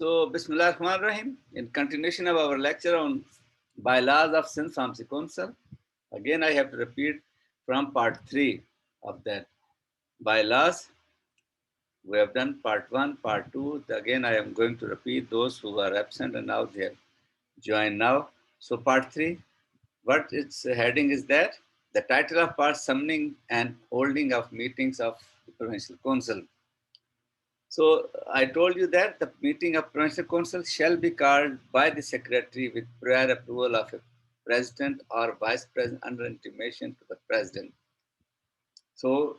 So, Bismillah Rahman Rahim, in continuation of our lecture on bylaws of Sindh Pharmacy Council, again I have to repeat from part 3 of that bylaws. We have done part 1, part 2. Again, I am going to repeat those who are absent and now they have joined now. So, part 3, what its heading is that the title of part summoning and holding of meetings of the Provincial Council. So I told you that the meeting of Provincial Council shall be called by the Secretary with prior approval of a President or Vice President under intimation to the President. So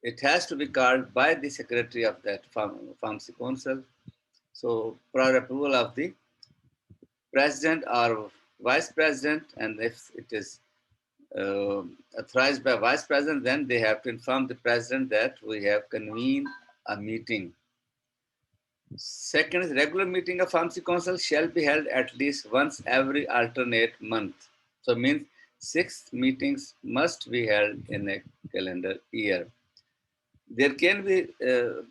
it has to be called by the Secretary of that Pharmacy Council. So prior approval of the President or Vice President, and if it is authorized by Vice President, then they have to inform the President that we have convened a meeting. Second is regular meeting of Pharmacy Council shall be held at least once every alternate month. So it means 6 meetings must be held in a calendar year. There can be the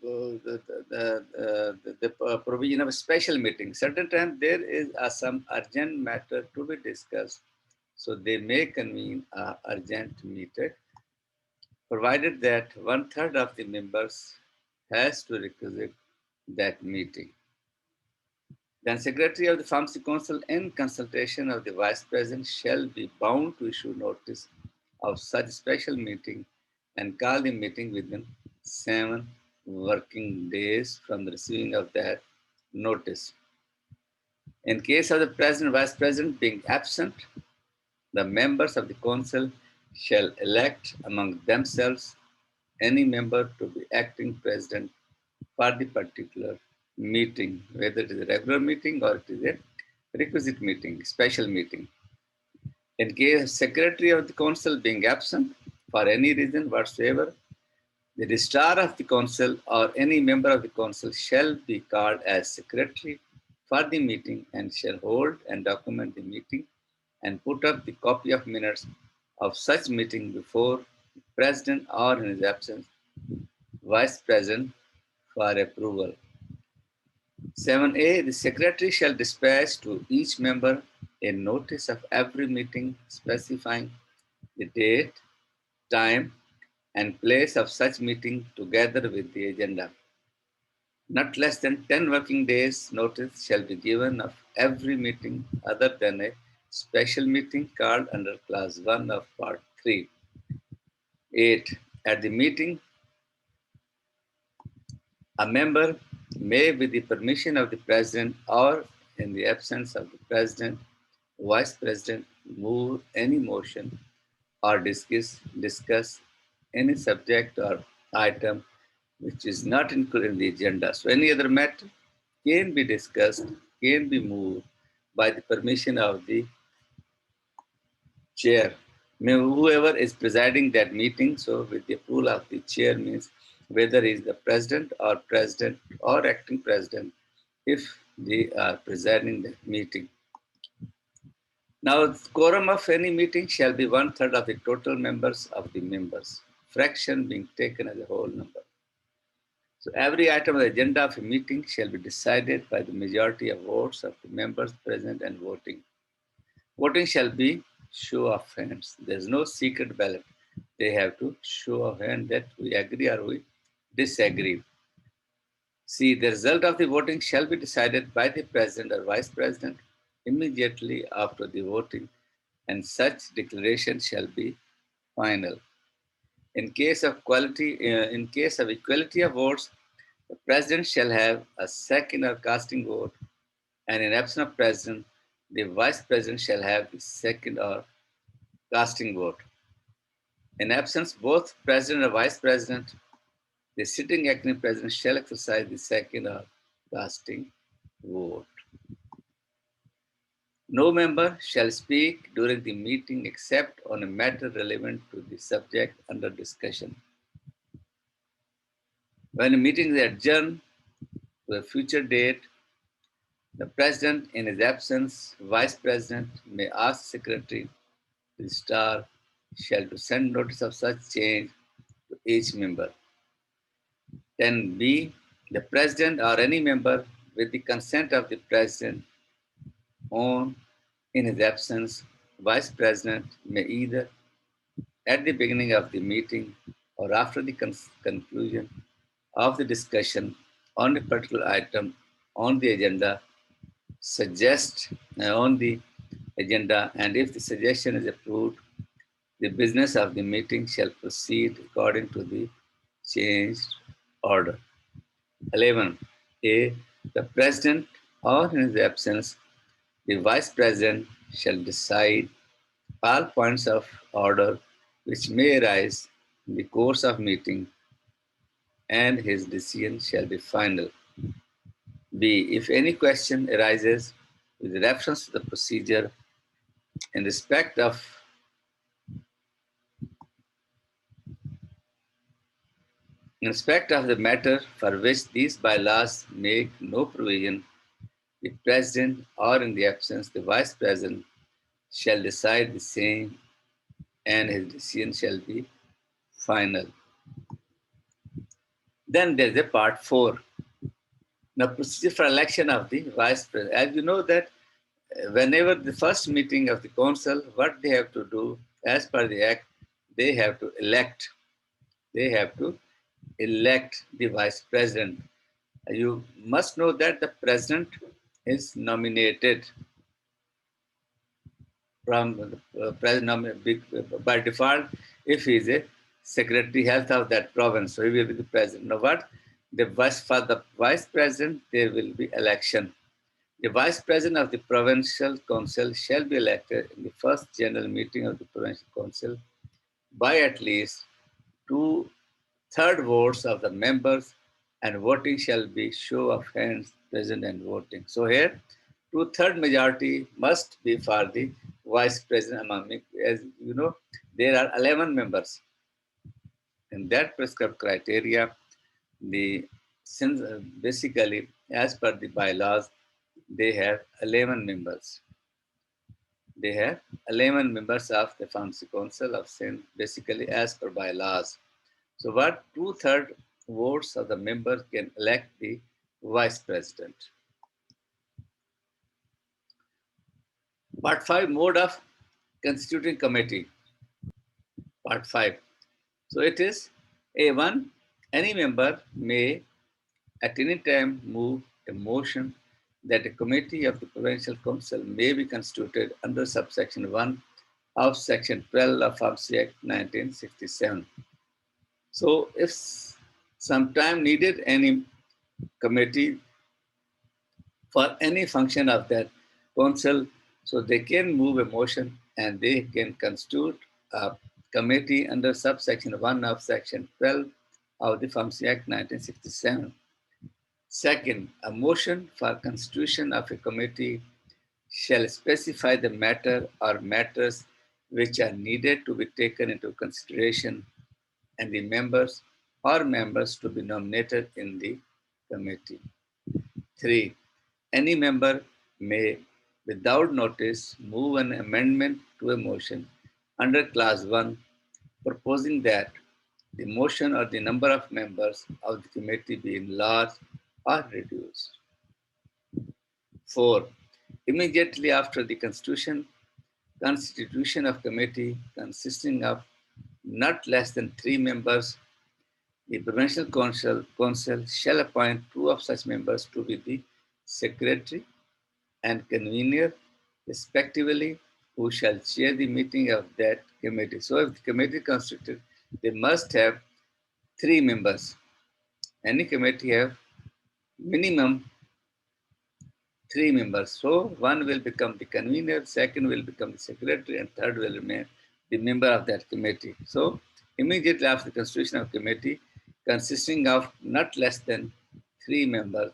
provision of a special meeting. Certain times there is some urgent matter to be discussed. So they may convene an urgent meeting, provided that 1/3 of the members has to requisite that meeting. Then Secretary of the Pharmacy Council in consultation of the Vice President shall be bound to issue notice of such special meeting and call the meeting within 7 working days from the receiving of that notice. In case of the President and Vice President being absent, the members of the Council shall elect among themselves any member to be acting President for the particular meeting, whether it is a regular meeting or it is a requisite meeting, special meeting. In case Secretary of the Council being absent for any reason whatsoever, the registrar of the Council or any member of the Council shall be called as Secretary for the meeting and shall hold and document the meeting and put up the copy of minutes of such meeting before the President or in his absence, Vice President for approval. 7A, the Secretary shall dispatch to each member a notice of every meeting specifying the date, time, and place of such meeting together with the agenda. Not less than 10 working days notice shall be given of every meeting other than a special meeting called under Clause 1 of Part 3. 8. At the meeting, a member may, with the permission of the President or in the absence of the President, Vice President, move any motion or discuss any subject or item which is not included in the agenda. So any other matter can be discussed, can be moved by the permission of the chair. Whoever is presiding that meeting, so with the approval of the chair means whether he is the president or acting president, if they are presiding that meeting. Now, the quorum of any meeting shall be 1/3 of the total members of the members, fraction being taken as a whole number. So every item of the agenda of a meeting shall be decided by the majority of votes of the members present and voting. Voting shall be show of hands. There's no secret ballot. They have to show of hand that we agree or we disagree. See, the result of the voting shall be decided by the President or Vice President immediately after the voting, and such declaration shall be final. In case of equality of votes, the President shall have a second or casting vote, and in absence of President, the Vice President shall have the second or casting vote. In absence both President or Vice President, the sitting acting President shall exercise the second or casting vote. No member shall speak during the meeting except on a matter relevant to the subject under discussion. When a meeting is adjourned to a future date, the President, in his absence, Vice President may ask Secretary, Registrar, shall to send notice of such change to each member. 10B, the President or any member with the consent of the President, on in his absence, Vice President may either at the beginning of the meeting or after the conclusion of the discussion on a particular item on the agenda suggest on the agenda, and if the suggestion is approved, the business of the meeting shall proceed according to the changed order. 11. A. The President or in his absence, the Vice President shall decide all points of order which may arise in the course of meeting, and his decision shall be final. B. If any question arises with reference to the procedure in respect of the matter for which these bylaws make no provision, the President or in the absence the Vice President shall decide the same, and his decision shall be final. Then there's a part 4. Now, procedure for election of the Vice President. As you know that whenever the first meeting of the council, what they have to do as per the act, they have to elect. They have to elect the Vice President. You must know that the President is nominated from the President by default if he is a Secretary Health of that province. So he will be the President. Now what? For the Vice President, there will be election. The Vice President of the Provincial Council shall be elected in the first general meeting of the Provincial Council by at least 2/3 votes of the members, and voting shall be show of hands present and voting. So here, 2/3 majority must be for the Vice President among me. As you know, there are 11 members. In that prescribed criteria, since basically, as per the bylaws, they have 11 members. They have 11 members of the Pharmacy Council of Sindh, basically as per bylaws. So what? 2/3 votes of the members can elect the Vice President. Part 5, mode of constituting committee. Part 5. So it is A1, any member may at any time move a motion that a committee of the Provincial Council may be constituted under subsection 1 of section 12 of Pharmacy Act 1967. So if sometime needed any committee for any function of that council, so they can move a motion and they can constitute a committee under subsection 1 of section 12 of the Pharmacy Act 1967. Second, a motion for constitution of a committee shall specify the matter or matters which are needed to be taken into consideration and the members or members to be nominated in the committee. 3. Any member may, without notice, move an amendment to a motion under clause 1, proposing that the motion or the number of members of the committee be enlarged or reduced. 4. Immediately after the constitution of committee consisting of not less than 3 members, the Provincial Council shall appoint 2 of such members to be the secretary and convener, respectively, who shall chair the meeting of that committee. So if the committee is constituted, they must have 3 members. Any committee have minimum 3 members. So one will become the convener, second will become the secretary, and third will remain the member of that committee. So immediately after the constitution of committee, consisting of not less than 3 members,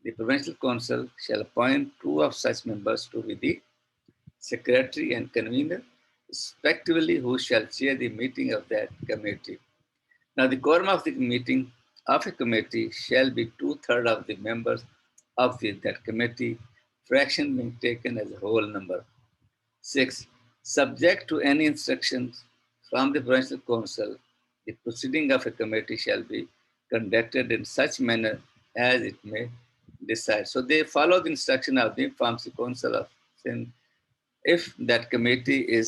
the Provincial Council shall appoint 2 of such members to be the secretary and convener, respectively, who shall chair the meeting of that committee. Now, the quorum of the meeting of a committee shall be 2/3 of the members of that committee, fraction being taken as a whole number. 6. Subject to any instructions from the Provincial Council, the proceeding of a committee shall be conducted in such manner as it may decide. So they follow the instruction of the Pharmacy Council of Sindh if that committee is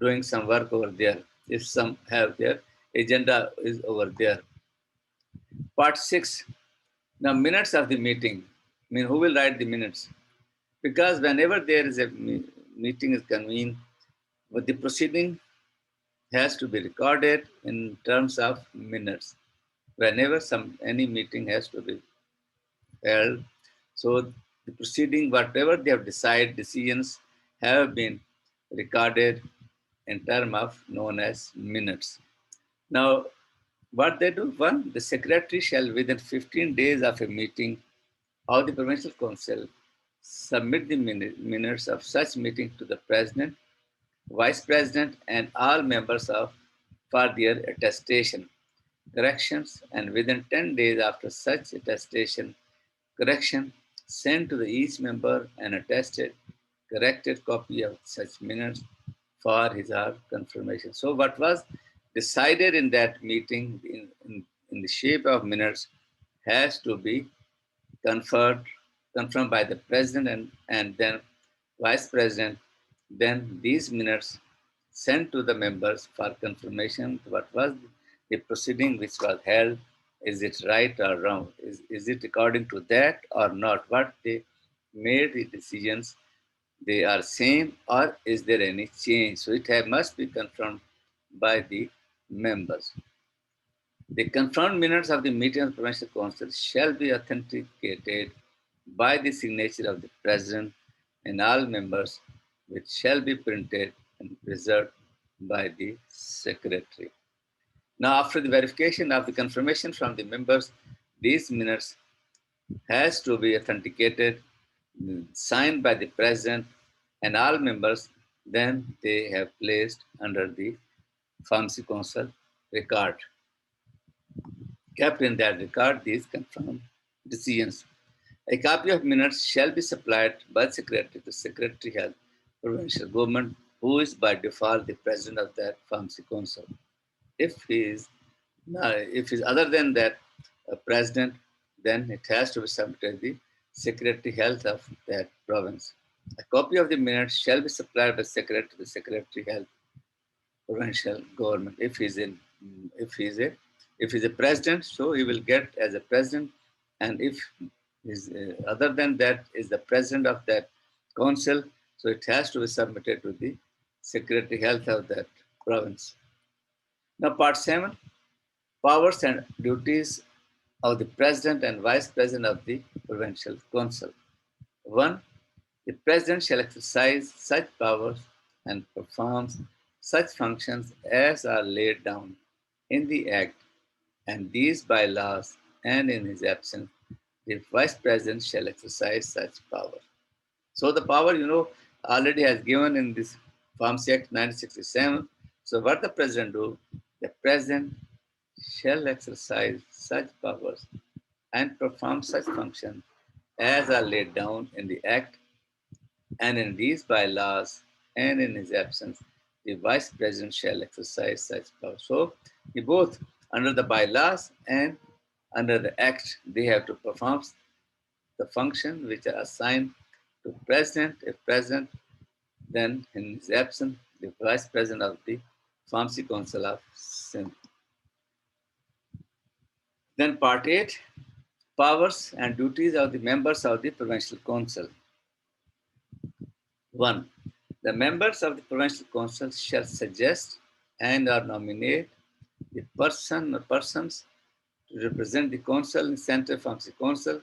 doing some work over there, if some have their agenda is over there. Part 6, now minutes of the meeting. I mean, who will write the minutes? Because whenever there is a meeting is convened, but the proceeding has to be recorded in terms of minutes. Whenever any meeting has to be held, so the proceeding, whatever they have decided, decisions have been recorded in terms of known as minutes. Now, what they do, one, the secretary shall within 15 days of a meeting of the Provincial Council submit the minutes of such meeting to the President, Vice President, and all members for their attestation, corrections, and within 10 days after such attestation, correction, send to each member an attested, corrected copy of such minutes for his or her confirmation. So what was decided in that meeting in the shape of minutes has to be confirmed by the president and then vice president. Then these minutes sent to the members for confirmation what was the proceeding which was held. Is it right or wrong? Is it according to that or not? What they made the decisions, they are same or is there any change? So must be confirmed by the members. The confirmed minutes of the meeting of the Provincial Council shall be authenticated by the signature of the President and all members, which shall be printed and preserved by the Secretary. Now, after the verification of the confirmation from the members, these minutes has to be authenticated, signed by the President and all members, then they have placed under the Pharmacy Council record. Kept in that record these confirmed decisions. A copy of minutes shall be supplied by the Secretary to Secretary Health, Provincial Government, who is by default the President of that Pharmacy Council. If he is other than that President, then it has to be submitted to the Secretary Health of that province. A copy of the minutes shall be supplied by Secretary to the Secretary Health, Provincial Government. If he's a president, so he will get as a president, and if is other than that is the president of that council, so it has to be submitted to the Secretary Health of that province. Now, part 7, powers and duties of the president and vice president of the Provincial Council. 1. The president shall exercise such powers and performs such functions as are laid down in the Act and these by laws, and in his absence, the vice president shall exercise such power. So the power, already has given in this Pharmacy Act 1967. So what the president do? The president shall exercise such powers and perform such functions as are laid down in the Act and in these by laws, and in his absence, the vice president shall exercise such power. So they both under the bylaws and under the Act, they have to perform the function which are assigned to president. If president, then in his absence, the vice president of the Pharmacy Council of Sindh. Then part 8, powers and duties of the members of the Provincial Council. 1. The members of the Provincial Council shall suggest and or nominate the person or persons to represent the council in Central Pharmacy Council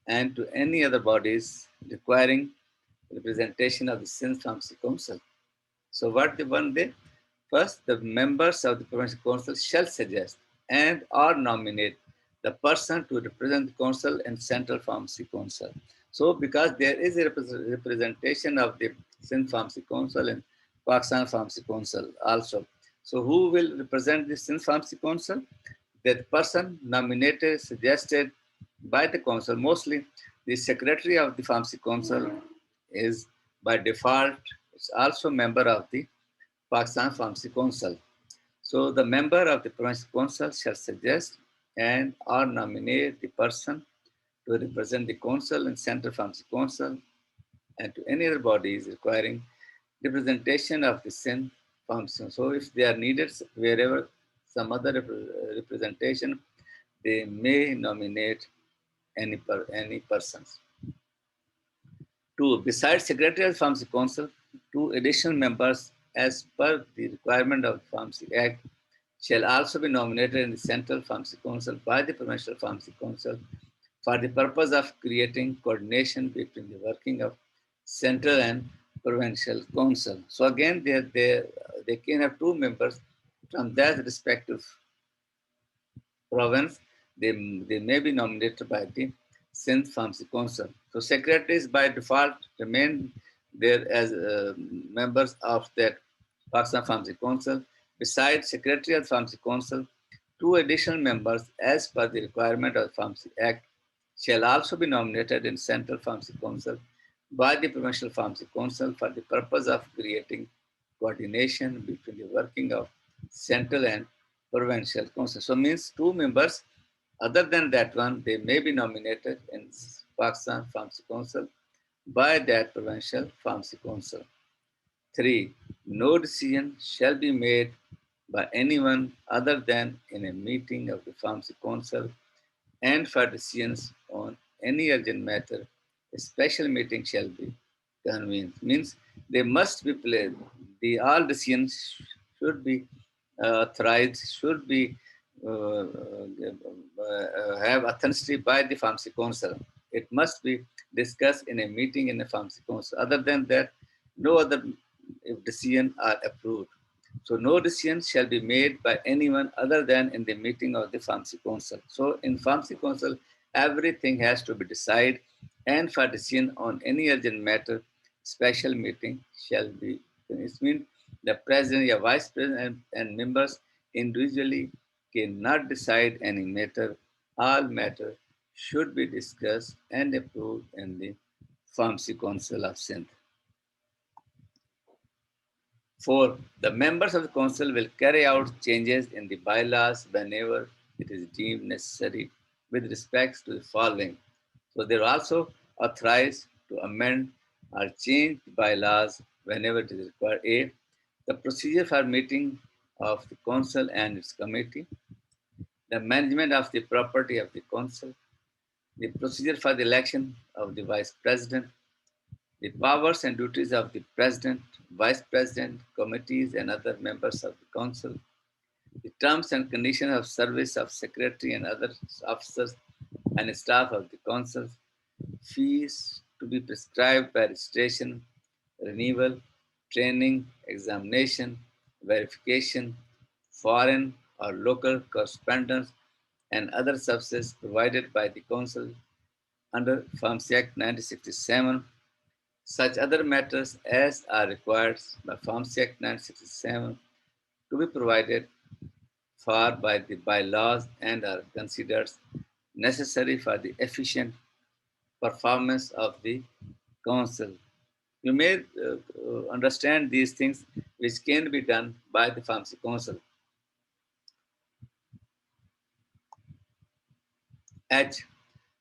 and to any other bodies requiring representation of the Sindh Pharmacy Council. So what the one day? First, the members of the Provincial Council shall suggest and or nominate the person to represent the council in Central Pharmacy Council. So because there is a representation of the Sindh Pharmacy Council and Pakistan Pharmacy Council also. So who will represent the Sindh Pharmacy Council? That person nominated, suggested by the council. Mostly the secretary of the Pharmacy Council is by default, it's also member of the Pakistan Pharmacy Council. So the member of the Provincial Council shall suggest and or nominate the person to represent the Council and Central Pharmacy Council and to any other bodies requiring representation of the Sindh Pharmacy. So if they are needed wherever some other representation, they may nominate any persons. Two, besides Secretary of the Pharmacy Council, two additional members as per the requirement of the Pharmacy Act shall also be nominated in the Central Pharmacy Council by the Provincial Pharmacy Council for the purpose of creating coordination between the working of Central and Provincial Council. So again, they can have two members from that respective province. They may be nominated by the Sindh Pharmacy Council. So secretaries by default remain there as members of that Pakistan Pharmacy Council. Besides Secretary of the Pharmacy Council, two additional members as per the requirement of the Pharmacy Act shall also be nominated in Central Pharmacy Council by the Provincial Pharmacy Council for the purpose of creating coordination between the working of Central and Provincial Council. So means two members, other than that one, they may be nominated in Pakistan Pharmacy Council by that Provincial Pharmacy Council. Three, no decision shall be made by anyone other than in a meeting of the Pharmacy Council, and for decisions on any urgent matter, a special meeting shall be convened. Means they must be played. The all decisions should be authorized, should be have authenticity by the Pharmacy Council. It must be discussed in a meeting in the Pharmacy Council. Other than that, no other decision are approved. So no decision shall be made by anyone other than in the meeting of the Pharmacy Council. So in Pharmacy Council, everything has to be decided, and for decision on any urgent matter, special meeting shall be. It means the president or vice president and members individually cannot decide any matter. All matter should be discussed and approved in the Pharmacy Council of Sindh. Four, the members of the council will carry out changes in the bylaws whenever it is deemed necessary with respect to the following. So they're also authorized to amend or change the bylaws whenever it is required. A, the procedure for meeting of the council and its committee, the management of the property of the council, the procedure for the election of the vice president, the powers and duties of the president, vice president, committees, and other members of the council, the terms and conditions of service of secretary and other officers and staff of the council, fees to be prescribed by registration, renewal, training, examination, verification, foreign or local correspondence, and other services provided by the council under Pharmacy Act 1967. Such other matters as are required by Pharmacy Act 1967 to be provided for by the bylaws and are considered necessary for the efficient performance of the council. You may understand these things which can be done by the Pharmacy Council. H.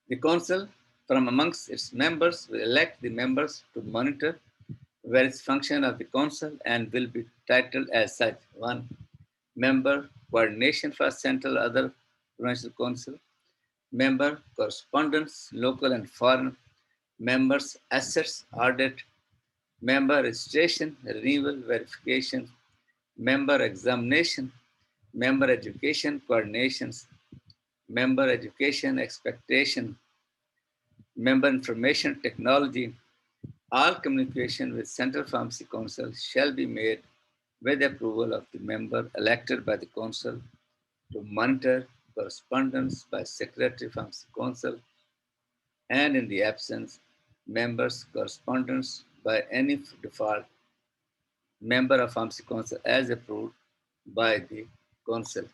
The council from amongst its members will elect the members to monitor various functions of the council and will be titled as such. One, member coordination for central other provincial council, member correspondence, local and foreign, members assets audit, member registration, renewal, verification, member examination, member education coordinations, member education expectation, member information technology. All communication with Central Pharmacy Council shall be made with approval of the member elected by the council to monitor correspondence by Secretary Pharmacy Council, and in the absence, members' correspondence by any default member of Pharmacy Council as approved by the council.